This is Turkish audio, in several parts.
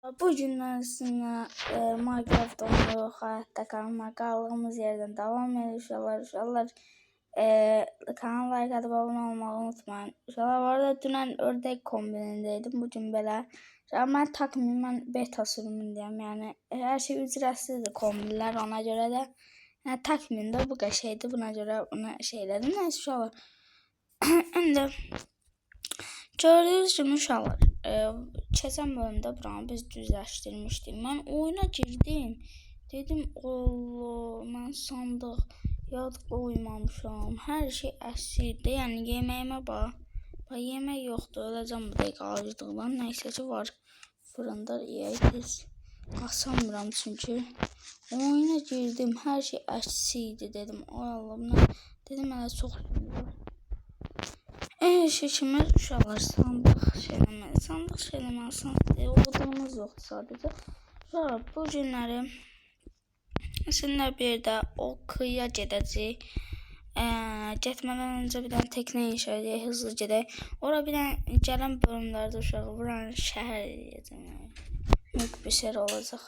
Bu gündən sizinlə Minecraft oynuyoruz, hayatta kalma, kaldığımız yerden devam ediyoruz uşaqlar. Kanala like atıp abone olmayı unutmayın. Uşaqlar, bu arada dünən ördək kombinindeydim, bugün belə. Mən takmıyım, mən beta sürümündeyim, yəni hər şey ücretsizdir kombinlər, ona görə də yəni, takmıyım da bu qəşəydi, buna görə ona şey elədim. Neyse uşaqlar, indi gördüğünüz gibi uşaqlar, keçən bölümdə buranı biz düzləşdirmişdik. Mən oyuna girdim. Dedim, Allah, mən sandıq yad qoymamışam. Hər şey əsirdi. Yəni yeməyimə bax. Bax, yemək yoxdur. Öləcəm bu dəqiqə acılıqdan. Nəysə ki var. Fırında yeyəcək. Qasamıram çünki. Oyuna girdim. Hər şey əsirdi dedim. Ay Allah, buna dedim hələ çox şişimiz uşaqlar sandıq şeyləməlisən. Odunumuz yoxdur sadəcə. Sonra bu günləri sizinlə bir də o kıyıya gedəcəyik. Getmədən öncə bir dənə tekne inşa edək, hızlı gedək. Ora bir dənə gələn bölümlərdə uşaqlar buranın şəhər edəcəm. Mülk bir şey olacaq.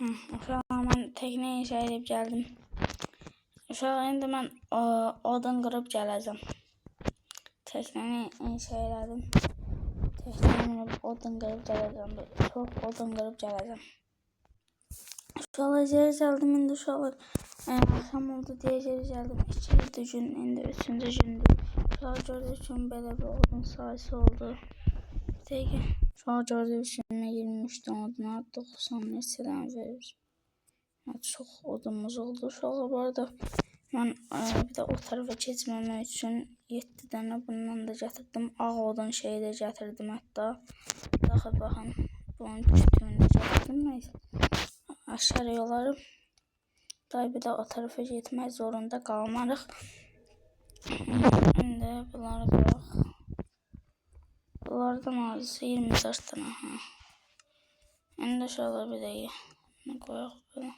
Uşaqlar, mən tekne inşa edib gəldim. Uşaqlar, indi mən odun qırıb gələcəm. Tekneni inşa elədim. Tekneni odun qırıb gələcəm. Çox odun qırıb gələcəm. Uşaqlar, geri gəldim. İndi uşaqlar, axşam oldu deyə geri gəldim. 2-ci gün, indi 3-cü gündür. Uşaqlar, gördüyünüz kimi belə bir odun sayısı oldu. Dəqiqə. Uşaqlar, gördüyünüz kimi 23 oduna 90 neçədən verir. Çox odumuz oldu. Uşaqlar, bu arada mən bir də o tarafa keçməmək üçün 7 dənə bundan da gətirdim. Ağ odun şeyi də gətirdim hətta. Daha baxın, bunun kütüyünü gətirdim. Neyse. Aşağı yolları. Daha bir də o tarafa getmək zorunda qalmarıq. İndi bunları qoyaq. Bunlardan azısı 24 dənə. İndi şöyle bir də qoyaq belə.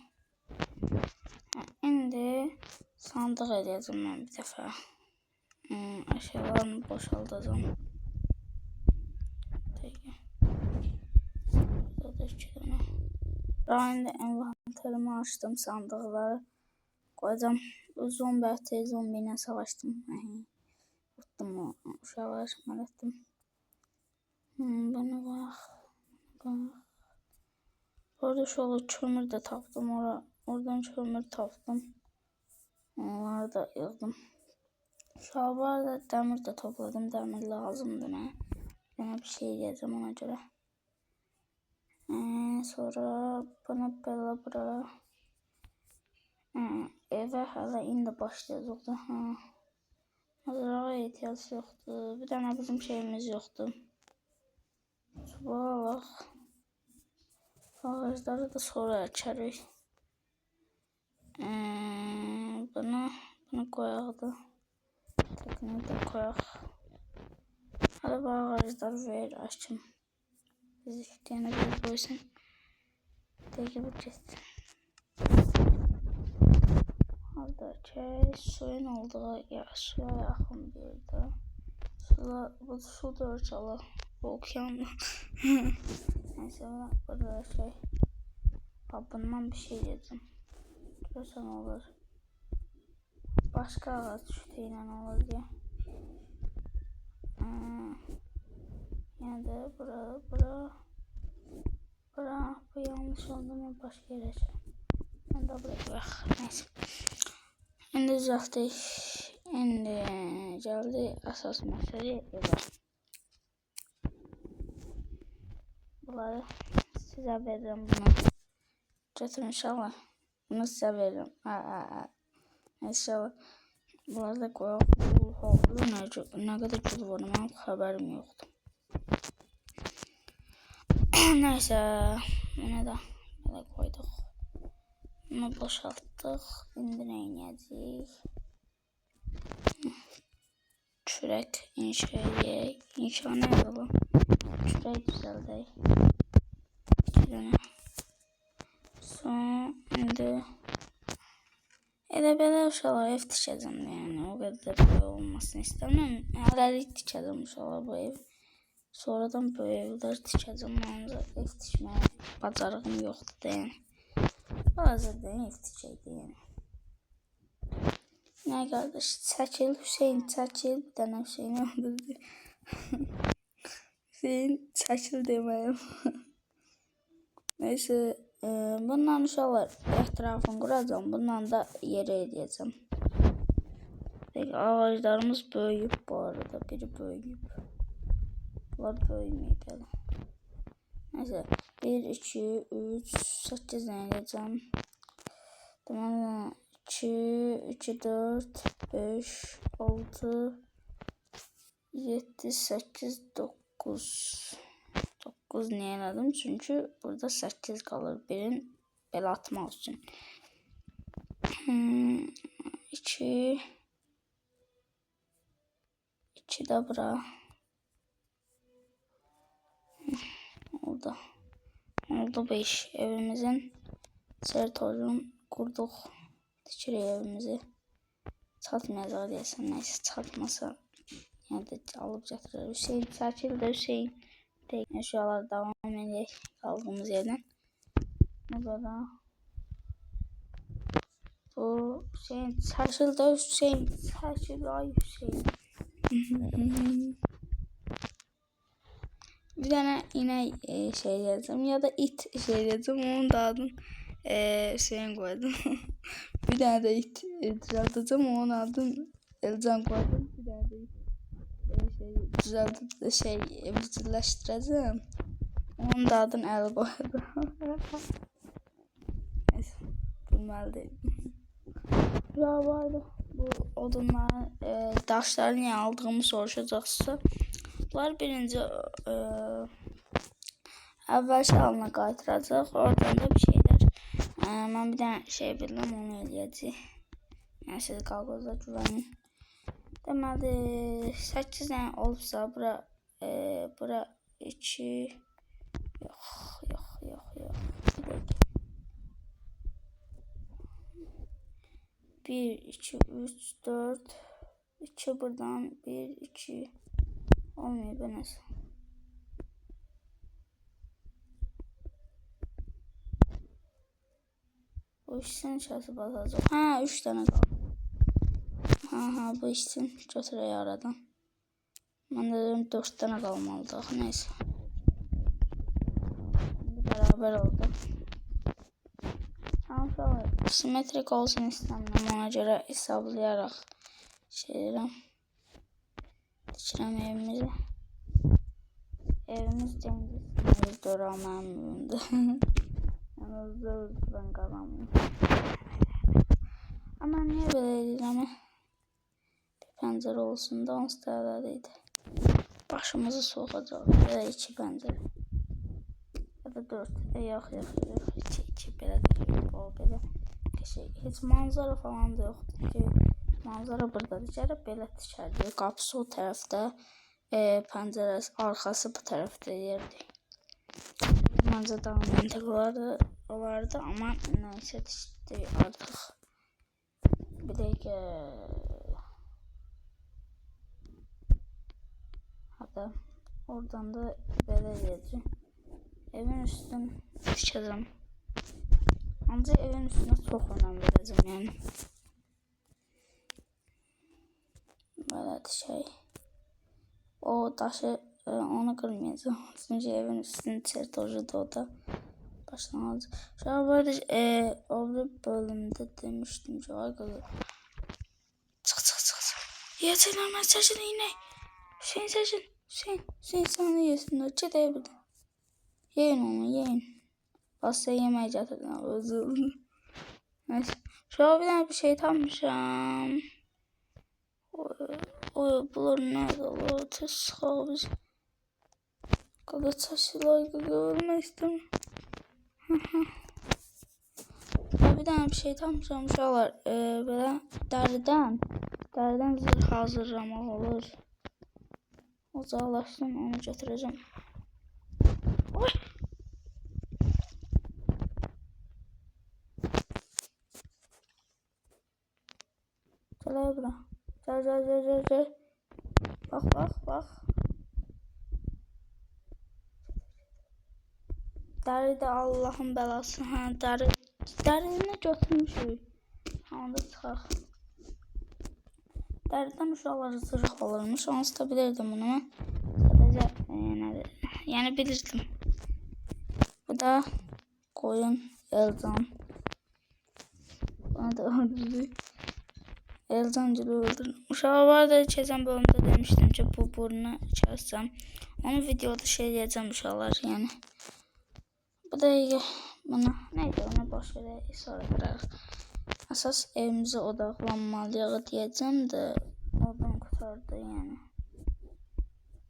İndi sandıq edəcəm mən bir dəfə. Aşağılarını boşaldacağım. Peki. Burada da 2 dənə. Ben indi envanterimi açtım, sandıqları koyacağım. Zombi ətəyi, zombi ilə savaşdım. Tuttum o uşaqlar, mən etdim. Bana bak. Orada şöyle kömür de tapdım. Oradan kömür tapdım. Onları da yığdım. Şu an bu arada demir de topladım. Demir lazımdı ne? Yine bir şey diyeceğim ona göre. Sonra bana belə bura. Eve hala indi başlayacaq da. Hazırlığa ihtiyaç yoktu. Bir tane bizim şeyimiz yoktu. Bak. Ağaçları da sonra açarıq. Bunu koyaq da. Tekneyi de koyaq. Hadi bu ağaçları ver açım. Biz istəyənə bir qoysun. Dəqiqə bu keçsin. Hardakı suyun olduğu suya yaxın bir yerdə. Bu su da ölçəli. Bu okyanla. Neyse burada şey. Bundan bir şey yiyeceğim. Görsən olur. Başka ağaç düştüğüyle olur diye. Yani de bura. Bu yanlış oldu mu başka yere açalım. Ben de buraya bırak. Neyse. Şimdi düzelttik. Şimdi geldi asas mesele. Bunları size veririm bunu. Götürün inşallah. Bunu size veririm. İnşallah. Bunları da koyalım. Ne kadar güzel var. Benim haberim yoktu. Neyse. Yine de böyle koyduk. Bunu boşalttık. Şimdi ne ineceğiz? Çürek inşa edeyim. İnşa ne yapalım? Çürek güzel değil. 2 tane. Sonra şimdi elə belə uşaqlar ev tikəcəm, yəni o qədər də olmasını istəmirəm. Hələlik tikəcəm uşaqlar bu ev. Sonradan böyle evlər tikəcəm. Ancaq ev tikməyə bacarığım yoxdur yəni. Hazırda ev tikəcəydi yəni. Nə qardaş, çəkil Hüseyin, çəkil. Bir dənə Hüseyin öldürdü. Hüseyin çəkil deməyim. Neyse, bundan uşaqlar ətrafını quracağım. Bundan da yerə edəcəm. Ağaclarımız böyüyüb bu arada. Biri böyüyüb. Bunlar böyüməyib hələ. Neyse, 1, 2, 3, 8 dənə edəcəm. Deməli, 2, 2, 4, 5, 6, 7, 8, 9. 9 niyə elədim? Çünki burada 8 qalır. Birin belə atmaq üçün. 2, 2 də bura. Oldu 5. Evimizin sertorunu qurduq. Dikirik evimizi. Çatmayacaq deyəsən. Neyse, çatmasa yəni də alıb gətirir. Hüseyin çəkil də Hüseyin. Eşyalar davam edək qaldığımız yerdən. Burada. Bu Hüseyin çəkil də Hüseyin. Çəkil ay Hüseyin. Bir tane inek şey yazacağım ya da it şey yazacağım. Onun da adını Hüseyin koydum. Bir tane de it düzelteceğim. Onun adını Elcan koydum. Bir tane de it düzeltip de evcilleştireceğim. Onun da adını El koydum. Neyse. Bilmeli değilim. Ya vardı. Bu odunların daşları niye aldığımı soruşacaqsa. Bunlar birinci əvvəl halına qaytaracaq. Oradan da bir şeyler. Mən bir dənə şey bildim, onu eləyəcək. Yəni siz qalqozda güvənin. Deməli 8 dənə olubsa bura 2 yox. Bir 2 3 4 2 buradan 1 2 olmuyor bu nasıl? Bu işin şası basacaq. Ha 3 tane qaldı. Ha bu işin götürək aradan. Mən də dedim 4 tane qalmalıdır. Neyse. Beraber oldu. Tamam, simetrik olsun istəmirəm. Ona görə hesablayaraq şeylərəm. Dikirəm evimizi. Evimiz cəngizdir. Döraməm evimdə. Yəni ben qazanmıyorum. Ama niye böyle edirəm? Bir pəncərə olsun da 10 TL'deydi. Başımızı soğacaq. Ya da 2 pəncərə. Ya da 4. Yox. 2 belə də o belə şey. Heç manzara falan da yoxdur. Manzara buradadır. Gəlib belə tikərdik. Qapısı o tərəfdə, pəncərəsi arxası bu tərəfdə yerdir. Məncə daha məntiqli olardı, amma nəysə tikdi artıq. Bir dəqiqə. Hatta oradan da belə yiyəcəm. Evin üstünü tikəcəm. Ancaq evin üstünə çox önəm verəcəm yəni. Böyle şey. O daşı onu kırmayacağım. Çünkü evin üstünü çertoju da o da baştan alacağım. Şu an böyle o bir bölümde demiştim ki arkadaşlar. Çık. Yeteneğime seçin yine. Hüseyin seçin. Hüseyin sana yesin. Çete bir de. Yiyin onu yiyin. Asya yemeği getirdim. Özür dilerim. Neyse. Şu an bir şey tanımışım. Bunlar nerede olur? Tesla biz. Kadar taşılar görmek istemiyorum. Bir tane bir şey tanımışım uşaqlar. Belə dərdən zırh hazırlamaq olur. Uzaqlaşsın, onu götürəcəm. Oy! Gəl bura. Gəl. Bax. Dəri də Allahın bəlası. Hə, dərini götürmüşük. Hamı da çıxaq. Dərdən uşaqlar zırh olurmuş. Onsuz da bilirdim bunu. Sadəcə yəni bilirdim. Bu da koyun Elcan. Bana da öldürdü. Elcancılığı öldürdüm. Uşağı var da keçən bölümdə demişdim ki bu burnu kəssəm. Onu videoda şey diyeceğim uşaqlar yani. Bu da bana neydi ona boş verək sonra qırarıq. Əsas evimizə odaqlanmalıyıq diyeceğim de oradan kurtardı yani.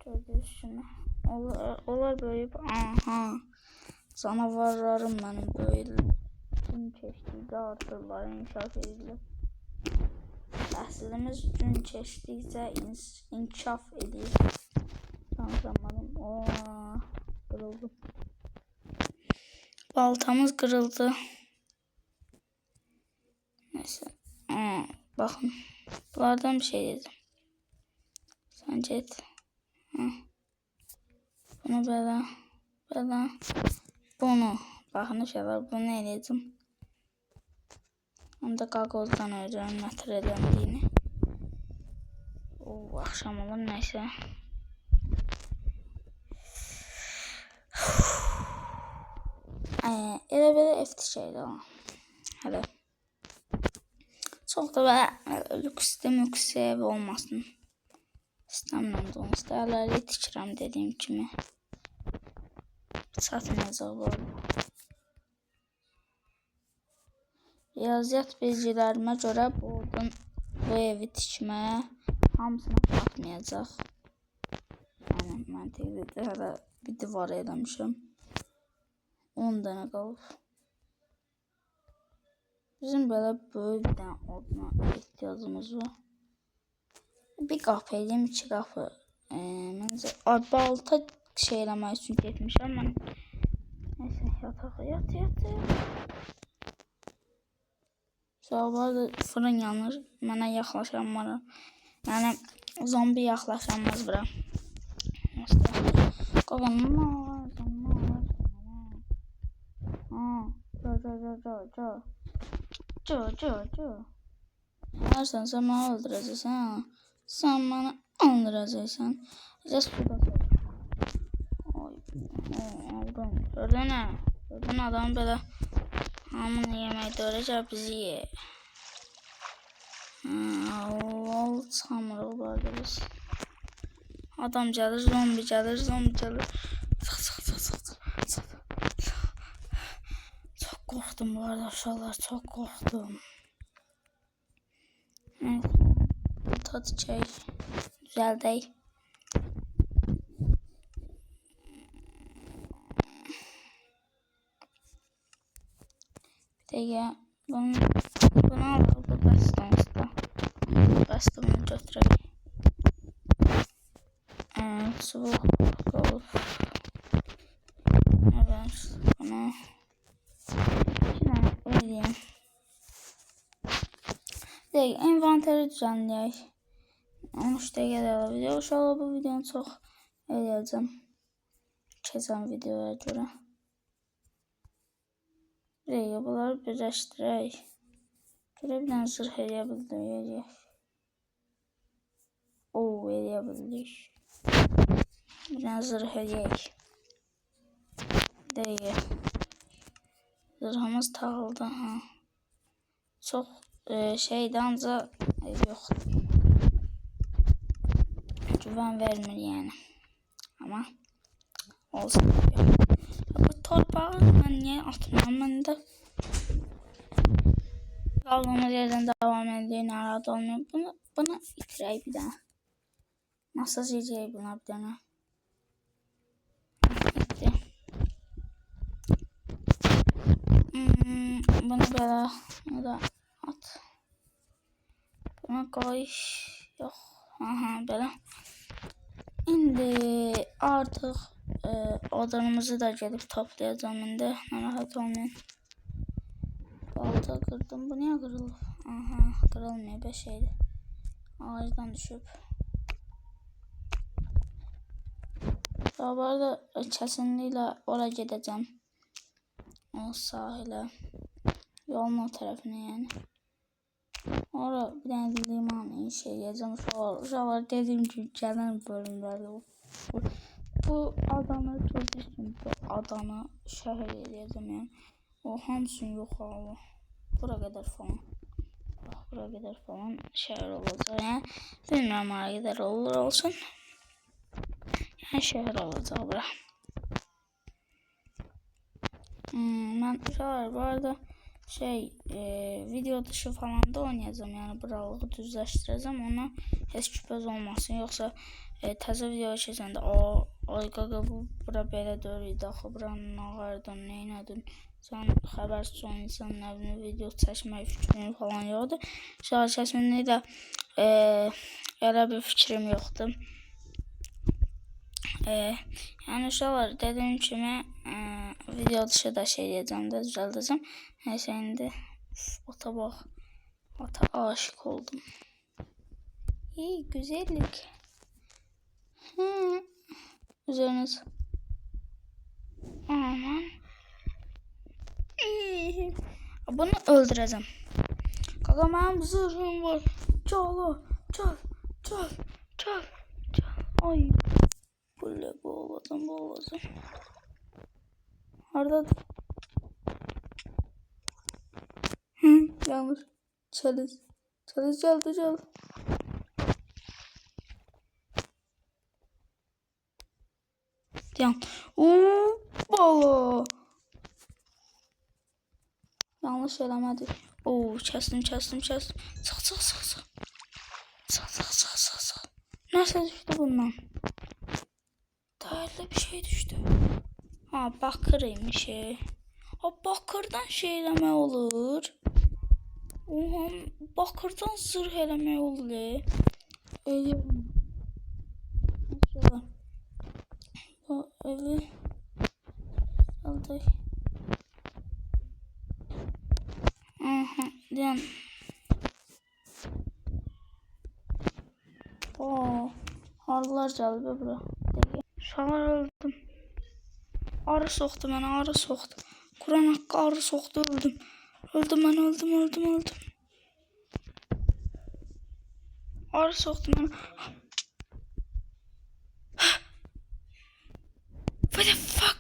Gördüğünüz kimi. Onlar böyüyüb. Aha. Canavarlarım benim böyle. Gün keçdikcə artırlar, inkişaf edilir. Təhsilimiz gün keçdikcə inkişaf edir. Tanışamadım. Qırıldı. Baltamız qırıldı. Neyse. Bakın. Bunlardan bir şey dedim. Sen get. Bunu belə. Bunu. Bakın uşaqlar bunu eləyəcəm. Onu da qaqozdan öyrənəm nətər edəndiyini. Axşam olur nəysə. Elə belə ev tikəydi o. Hələ. Çox da belə lüks ev olmasın. İstəmirəm də onu. İstəyərləri tikirəm dediyim kimi. Çatmayacaq bu arada. Riyaziyyat bilgilərimə görə bu evi tikməyə hamısına çatmayacaq. Yəni məntiqlidir. Hələ bir divar eləmişəm. 10 dənə qalıb. Bizim belə böyük bir dənə oduna ehtiyacımız var. Bir qapı edeyim, 2 qapı. Məncə balta şey eləmək üçün getmişəm mən. Neyse yatağa yat. Sabahda fırın yanır. Mənə yaxlaşanmara. Yəni zombi yaxlaşanmaz bura. Varsan sen bana öldürəcəksən. Sen bana öldürəcəksən. Aldım. Gördün mü? Gördün adam böyle hamını yemeği doğrayacak bizi ye. Allah çamur vardı biz. Adam gəlir, zombi gəlir. Çok korktum bu arada uşaqlar, çok korktum. Evet. Tadı çay. Düzəldək. Dəqiqə. Bunu alaq bu bəstəmizdə. Bəstə bunu götürək. Çubuq qalıb. Evet. Bunu. Şimdi eləyəm. Dəqiqə. Inventeri düzənləyək. 13 dəqiqə də video. İnşallah bu videonu çox eləyəcəm. Keçən videoya görə. Buraya bunları birləşdirək. Görə bir dənə zırh eləyə bildik. Eləyə bildik. Bir dənə zırh eləyək. Dəqiqə. Zırhımız tağıldı. Çox şeydə ancaq yoxdur. Güvən vermir yəni. Amma olsun. Bu torpağı mən niyə atmam məndə? Qaldığımız yerdən devam edirik, narahat olmuyor. Bunu itirək bir dənə. Masaj edəcək buna bir dənə. Bunu belə, bunu da at. Buna qoy. Yox. Belə. İndi artıq odamızı da gedib toplayacağım indi. Narahat olmayın. Balta qırdım. Bu niyə qırılıb? Qırılmıyor. 5 şeydir. Ağacdan düşüb. Bu arada kesinlikle oraya gedəcəm. o sahile. Yolun o tarafına yani. Orada bir tane liman inşa edeceğim. Uşaqlar dediğim gibi gelen bölümlerde bu adanı turistim. Bu adanı şehir edeceğim yani. O hamısını yok Allah. Bura kadar falan. Bak bura kadar falan şehir olacak yani. Bilmiyorum nereye kadar olur olsun. Yani şehir olacak bura. Ben uşaqlar bu arada video dışı falan da oynayacağım yani buralığı düzleştireceğim ona heç şüphəz olmasın yoksa təzə video çəkəndə ay qaqa bu bura belə deyildi axı buranın ağardan neynədin sən xəbərsiz olan insan nə bilim video çəkmək fikrin falan yoxdur şəhər çəkməyə də elə bir fikrim yoxdur. Yani uşaqlar dediyim kimi video dışı da edeceğim də düzəldəcəm. Neyse indi ota bak. Ota aşık oldum. İyi güzellik. Üzeriniz. Aman. İyi. Bunu öldüreceğim. Kaka benim zırhım var. Çal. Ay. Böyle boğuladım. Orada. Yanlış. Çalış çaldı. Yan. Bala. Yanlış eləmədi. Kəsdim. Çıx. Nəsə düşdü bundan? Değerli bir şey düşdü. Bakır imiş. Bakırdan eləmək olur. Bakırdan zırh eləmək olur. Bu evi aldık. Diyan. Harlar gəldi bura. Şahar öldüm. Arı soxdu mənə, arı soxdu. Quran haqqı arı soxdu, öldüm. Öldüm. Arı soxdu mənə. What the fuck?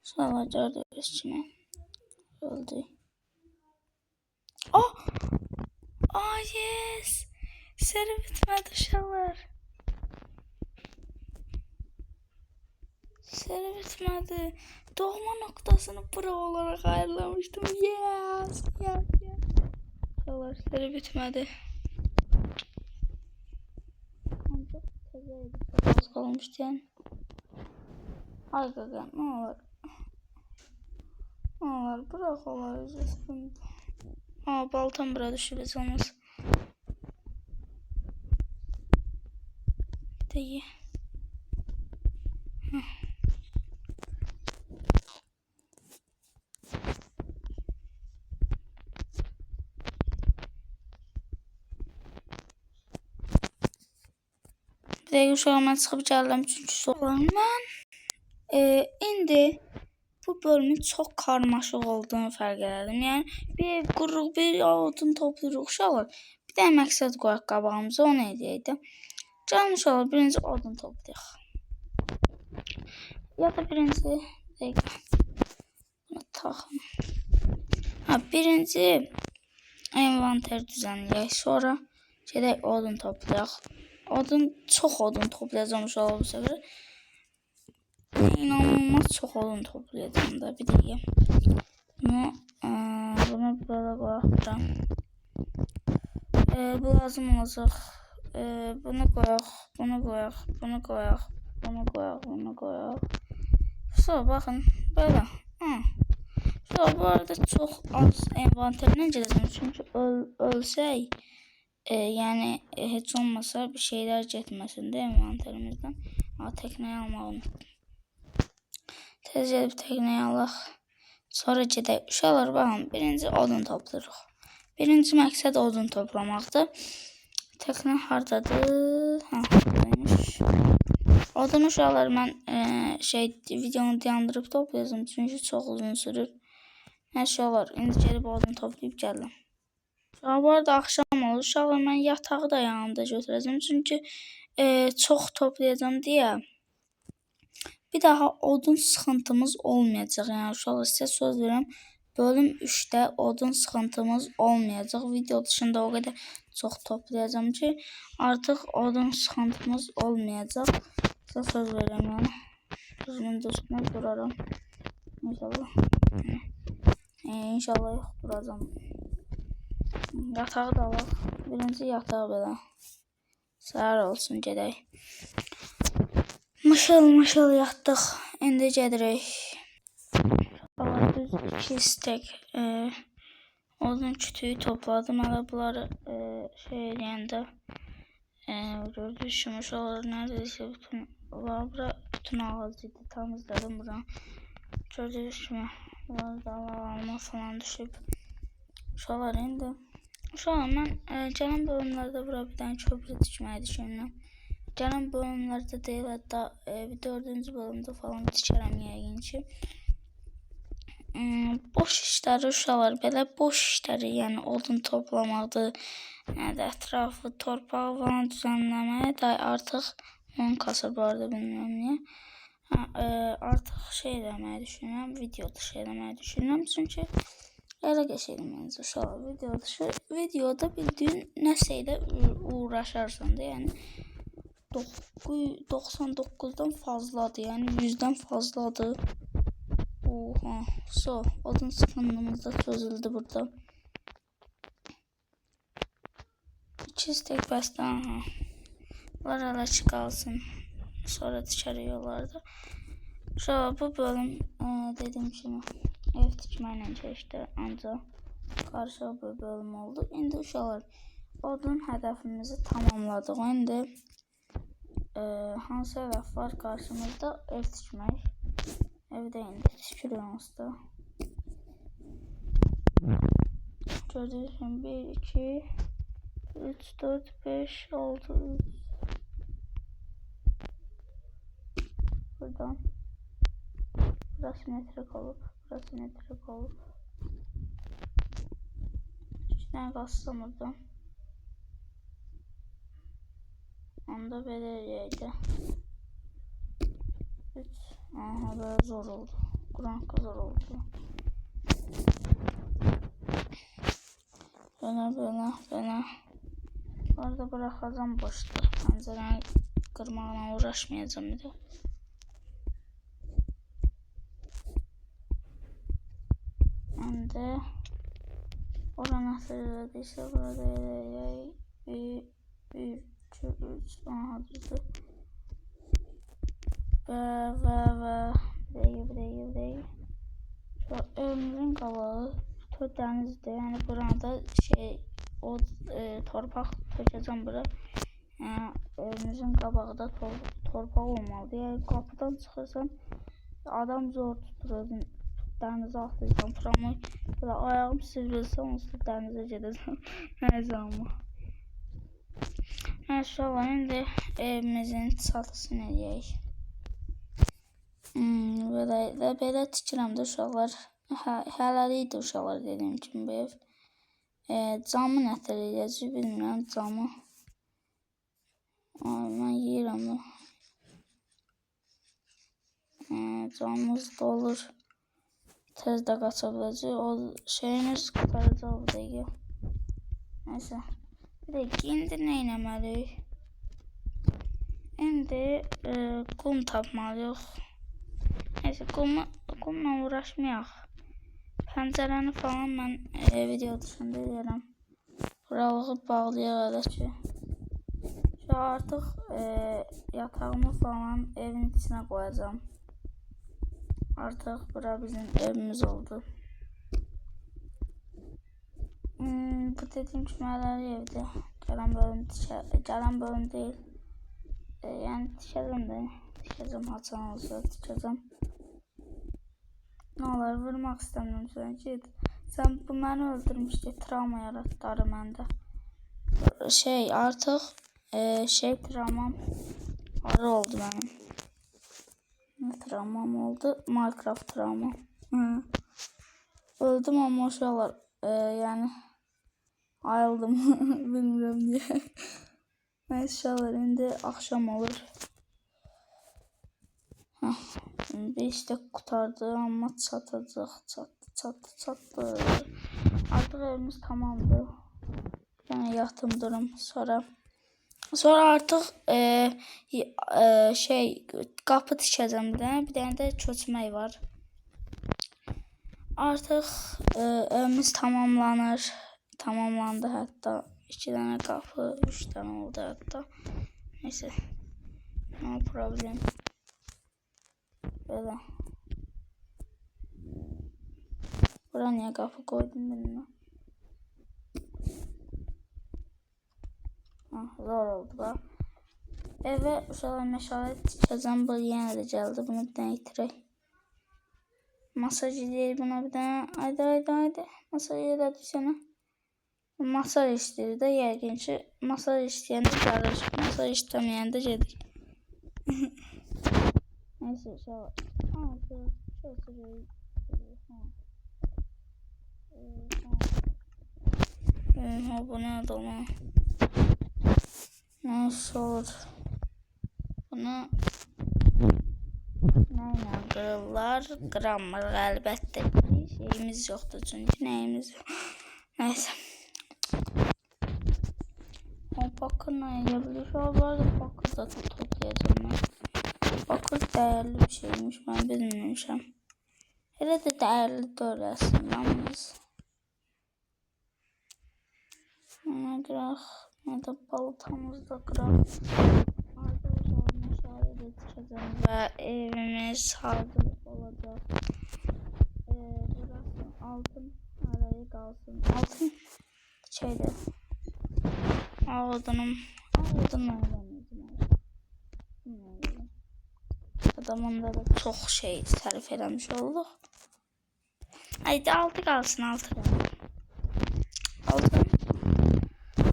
Sonra gördüğünüz kimi öldü. Yes. Seri bitmedi uşaqlar. Seri bitmedi. Doğma noktasını bura olarak ayarlamıştım. Yes. Uşaqlar seri bitmedi. Ancak tezeydi. Az kalmıştı yani. Ay qaqa ne olur. Bırak olayı sıkıntı. Baltam burada düşürüz olmaz. Değil. Bir de uşağım mən çıxıb gəldim çünki soğuram. Mən indi bu bölümün çok karmaşık olduğunu fərq elədim. Yəni bir ev qururuq, bir odun toplayırıq uşaqlar. Bir də məqsəd qoyaq qabağımıza, o nə edəydi? Gəlin uşaqlar birinci odun toplayaq. Ya da birinci dəqiqə. Bunu taxım. Birinci envanter düzenləyək. Sonra gedək odun toplayaq. Çox odun toplayacağım uşaqlar bu səfər. İnanılmaz çok odun toplayacağım da bir dəqiqə. Bunu böyle qoyaq. Bu lazım olacaq. Bunu qoyaq. Sonra baxın böyle. Bu arada çox az envanterdən gedəcəm. Çünki ölsək, yəni heç olmasa bir şeylər getməsin də envanterimizdən. Tekneyi almağı unutdum. Tez gedib tekneyi alaq. Sonra gedək. Uşaqlar baxın, birinci odun toplayırıq. Birinci məqsəd odun toplamaqdır. Tekne hardadır? Buradaymış. Odun uşaqlar mən videonu dayandırıb toplayacağım. Çünki çox uzun sürür. Uşaqlar, indi gedib odun toplayıb gəldim. Bu arada axşam olur. Uşaqlar, mən yatağı da yanımda götürəcəm. Çünki çox toplayacağım deyə bir daha odun sıxıntımız olmayacaq. Yəni uşaqlar, sizə söz verirəm. Bölüm 3'də odun sıxıntımız olmayacaq. Video dışında o qədər çox toplayacağım ki, artıq odun sıxıntımız olmayacaq. Sizə söz verirəm yəni. Düzgün üstünə duraram. İnşallah. İnşallah yox, duracağım. Yatağı da alaq. Birinci yatağı belə. Səhər olsun, gedək. Mışıl yatdıq. İndi gedirik. Düz 2 stek odun kütüyü topladım. Hələ bunları eləyəndə gördüyünüz kimi uşaqlar neredeyse bütün ağac idi. Temizledim buranı. Gördüyünüz kimi bunları da alma falan düşüb. Uşaqlar indi. Uşaqlar mən gələn bölümlərdə bura bir dənə köprü tikməyi düşünürəm. Gələn bölümlərdə deyil, hətta bir 4-cü bölümdə falan tikərəm yəqin ki. Boş işləri uşaqlar, belə boş işləri, yəni odun toplamaqdır, ətrafı, torpağı falan düzənləməyə də artıq onun kasır, bu arada bilmirəm niyə. Artıq şey eləməyi düşünürəm, video dışı eləməyi düşünürəm, çünki elə geçelim məncə uşaqlar, videoda bildiyin nəsə ilə uğraşarsan da, yəni 99'dan fazladır, yəni 100'den fazladır. Oha, odun sıkıntımız da çözüldü burada. 2 stek bəsdə, aha. Bunlar hələ çıxalsın. Sonra dışarı yollarda. Bu bölüm dediğim kimi ev tikməklə keçdi, ancaq qarşı bir bölüm oldu. İndi uşaqlar odun hədəfimizi tamamladıq. İndi hansı hədəf var qarşımızda? Ev tikmək. Evde indi tikiriyoruz da. Gördüğünüz gibi 1, 2, 3, 4, 5, 6, 3. Buradan. Burası simetrik olup. Burası simetrik olup. İçinden bassam buradan. Onda belirleydi. 3. Aha, böyle zor oldu. Kur'an zor oldu. Böyle. Orada bırakacağım boşta. Pencereyi kırmağına uğraşmayacağım bir de. Hem de oranı hatırladıysa burada bir 2, 3 aha düzdü. Ve değil. Şu evimizin qabağı dənizdir. Yəni burada torpaq tökəcəm bura. Yəni evimizin qabağı da torpaq olmalıdır. Yəni qapıdan çıxırsan adam zor tutur özün. Dənizə atlayırsan, pramı belə ayağım sivrilsə onsuz dənizə gedəcəm. Nəysə amma. Uşaqlar indi evimizin çatısını eləyək. Belə tikirəm də uşaqlar. Hələlikdir uşaqlar dediyim kimi bu ev. Camı nətər eləyəcək bilmirəm camı. Mən yeyirəm bu. Camımız da olur. Tez də qaça biləcək. O şeyimiz qutaracaq bu dəqiqə. Nəysə. Bir dəqiqə indi nə eləməliyik? İndi qum tapmalıyıq. Neyse kumla uğraşmayaq. Pəncərəni falan mən video dışında deyirəm. Buralığı bağlayaq elə ki. Şu artıq yatağımı falan evin içine koyacağım. Artıq bura bizim evimiz oldu. Bu dediğim cümleler evde. Gelen bölüm değil. Yani dişeceğim Hasan olsa dişeceğim. Ne olur vurmak istemiyorum seni. Git. Sen bu beni öldürmüştü. Travma yarattı bende. Artık travmam var oldu benim. Ne travmam oldu? Minecraft travmam. Öldüm ama uşaqlar yani ayıldım bilmirəm niyə. Neyse uşaqlar indi axşam olur. Bir işte kurtardı ama çatdı. Artık evimiz tamamdı. Yani yattım durum sonra artık kapı tikeceğim bir tane de çöçmək var. Artık evimiz tamamlandı hatta 2 tane kapı 3 tane oldu hatta. Neyse no problem. Böyle. Buraya niye kapı koydum bilmiyorum. Zor oldu bak. Eve uşaqlar meşale tikəcəm. Bu yenə də gəldi. Bunu bir dənə itirək. Masaj eləyir buna bir dənə. Haydi. Masaj elədi sənə. Masaj istəyir də yəqin ki. Masaj istəyəndə gəlir. Masaj istəməyəndə gedir. Neyse uşaqlar. Bu nədir ona? Neyse olur. Bunu neyle kırırlar? Kıramır elbette. Şeyimiz yoktu çünkü neyimiz yok. Neyse. Bakır ne yapabilir? Şu an var da bakır da toplayacağım ben. Bakır değerli bir şeymiş. Ben bilmiyorum. Hele de değerli de aslında. Ona kırak. Ne de baltamızda kırak. Arkadaşlar meşale getireceğim ve evimiz hazır olacak. Burası altın arayı kalsın. Altın Aldınım adamında da çok sarf eləmiş olduq. Haydi altı kalsın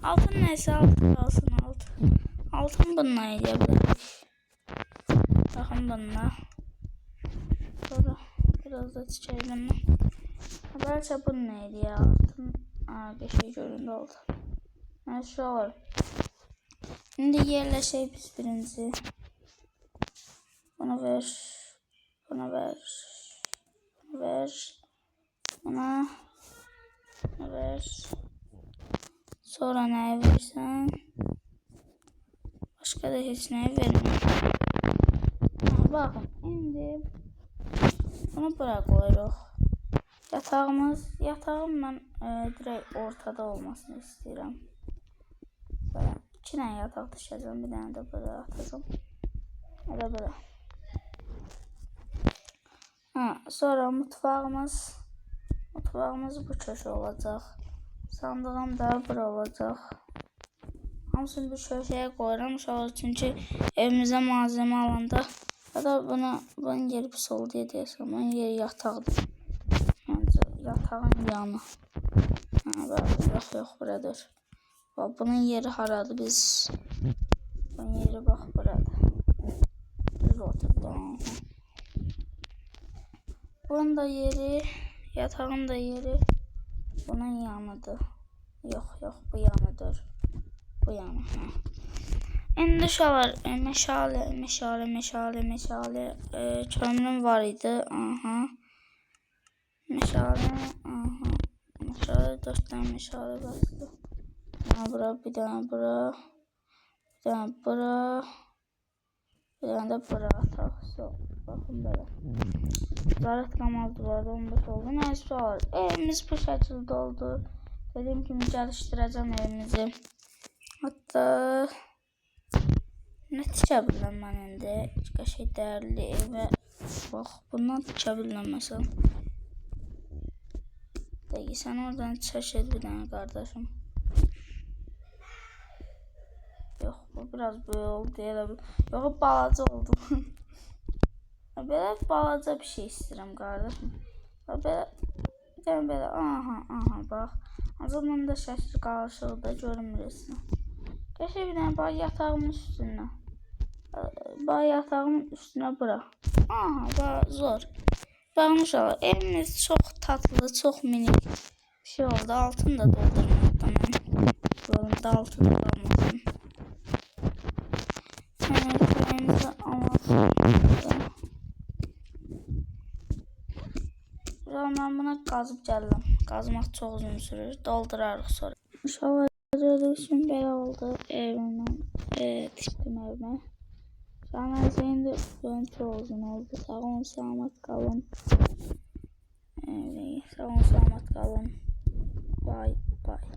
altın neyse altı kalsın altın bununla edebilirik. Bakın bununla. Sonra biraz da çiçeğimle. Belki bununla ediyor altın. Bir göründü oldu. Neyse olur. Şimdi yerleşeyim biz birinci. Bunu ver. Buna ver. Buna ver. Sonra neye versen? Başka da hiç neye vermiyor. Bakın şimdi bunu bırakıyoruz. Yatağım ben direkt ortada olmasını istiyorum. Böyle 2 tane yatak düşeceğim, bir tane de böyle atacağım. Böyle. Sonra mutfağımız bu köşe olacak. Sandığım da bura olacak. Hamısını bir köşeye koyuram çünkü evimize malzeme alanda ya da bunun yeri pis oldu diye deyəsən. Bunun yeri yataqdır. Yani yatağın yanı. Yok buradır. Bunun yeri haradır biz. Bunun yeri bak burada. Düz oturdu. Bunun da yeri, yatağın da yeri bunun yanıdır. Yok bu yanıdır. Bu yanı. İndi şalar meşale kömürüm var idi. Meşale 4 tane meşale bastı. Bura bir tane bura. Bir tane bura. Bir tane de bura atak. Bakın böyle. Zaret kamaldı vardı 15 oldu. Neyse var. Evimiz bu şekilde oldu. Dediğim gibi geliştireceğim evimizi. Hatta ne tikəbiləm mən indi? Qəşəng dəyərli evə bax bundan tikəbiləm məsələn. Peki sen oradan çeşit bir tane kardeşim. Yok bu biraz böyle oldu diyelim. Yok balaca oldu. Böyle balaca bir şey istedim kardeşim. Böyle ben böyle aha bak. O zaman da şəkil qarşılıqda görünmürəsin. Qəşəng bir dənə bax yatağımın üstünə. Bax yatağımın üstünə bura. Aha bax zor. Baxmış ol. Evimiz çox tatlı, çox minik bir şey oldu. Altını da doldurmadan. Yolunda altı da qalmasın. Evimizi alasın. Ben buna qazıb gəldim. Qazmaq çox uzun sürür. Doldurarıq sonra. İnşallah üçün belə oldu evimin tipim evime. Sonra indi bölüm çox uzun oldu. Sağ olun, salamat qalın. Sağ olun, salamat qalın. Bye bye.